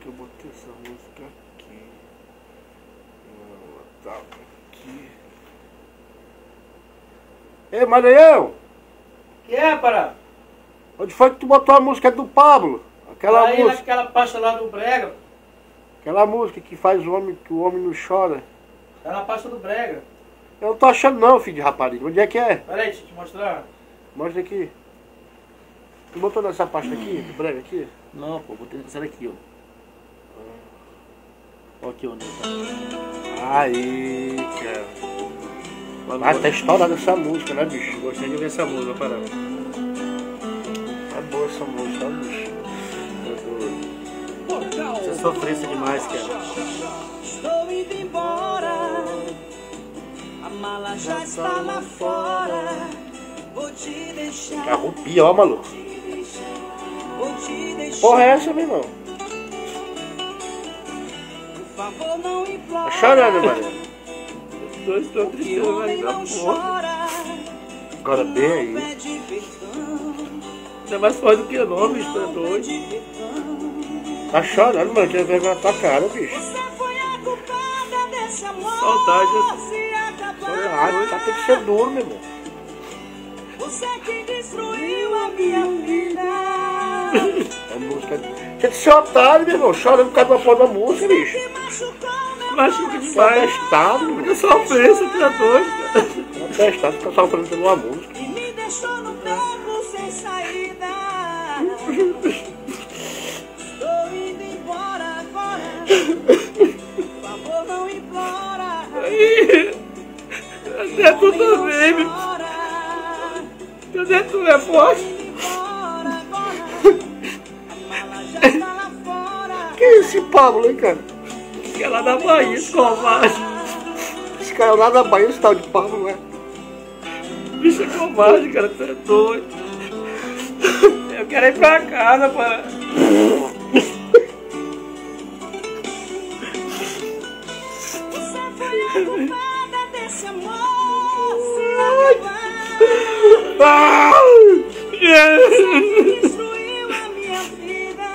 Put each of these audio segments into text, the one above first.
que eu botei essa música aqui? Ela tá aqui. Ei, Maranhão! Que é, Pará? Onde foi que tu botou a música do Pablo? Aquela aí música. naquela pasta lá do Brega. Aquela música que faz o homem, que o homem não chora. Tá na pasta do Brega. Eu não tô achando não, filho de rapariga. Onde é que é? Pera aí, deixa eu te mostrar. Mostra aqui. Tu botou nessa pasta aqui, do brega aqui? Não, pô, botei nessa daqui, ó. Ó aqui, ó. Aí, cara. Ah, tá estourada essa música, né, bicho? Gostei de ver essa música, Pará. É boa essa música, né, bicho? Você sofrência demais, cara. Estou indo embora, a mala já está lá fora. Vou te deixar. Arrupia, ó, maluco. Vou te deixar. Porra é essa, meu irmão? Por favor, não implora. Tá chorando, mano. Os dois estão Que tristes, homem mas não da porra. chora. Agora bem Não aí. pede perdão. Você é mais forte do que o nome, bicho, tá doido. Pede perdão. Tá chorando, mano. Quer ver na tua cara, bicho. Você foi a culpada desse amor. Saudade. Se acabar. Ah, tá, tem que ser duro, meu irmão. Você que destruiu a minha vida. A música. Tem que ser otário, meu irmão. Chorando por causa da porra da música, bicho. Que machucou meu Machuca Tá demais. testado, meu irmão. Fica sofrência, tu é doido, cara. Tá testado, fica sofrendo por uma música. e me deixou no campo sem saída. Estou indo embora agora. Por favor, não implora. Cadê tu também, meu? Cadê tu, é forte? Embora agora. A mala já está lá fora. Que é esse Pablo, hein, cara? Que é lá da Bahia, esse covarde. Esse cara é lá da Bahia, esse tal de Pablo, né? Bicho é covarde, cara, tu é doido. Eu quero ir pra casa, para. Você foi a culpada desse amor. Se acabar. Ah! Destruiu a minha vida.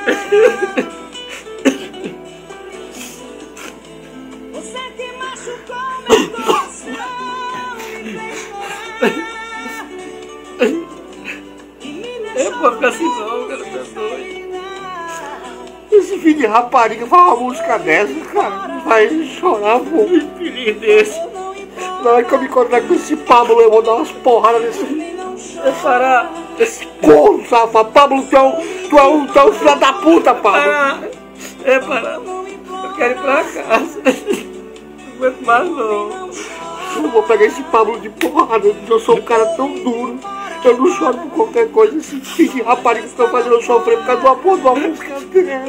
Você que machucou meu coração e me fez chorar. E me deixou pode ficar assim no não, campo cara, sem tá doido. saída. Esse filho de rapariga faz uma música dessa, cara. Vai chorar, pô. Filhinho desse. Eu não imploro, Na hora que eu me encontrar com esse Pablo, eu vou dar umas porradas nesse. nem não É chora. parar. Esse corno, safado. Pablo, tu é um filho da puta, Pablo. Ah, é parar. Não imploro, Eu quero ir pra casa. Não aguento mais não. não chora. Eu não vou pegar esse Pablo de porrada. Eu sou um cara tão duro. Eu não choro por qualquer coisa. Esse filho de rapariga que estão fazendo eu sofrer por causa de uma porra de uma música dele.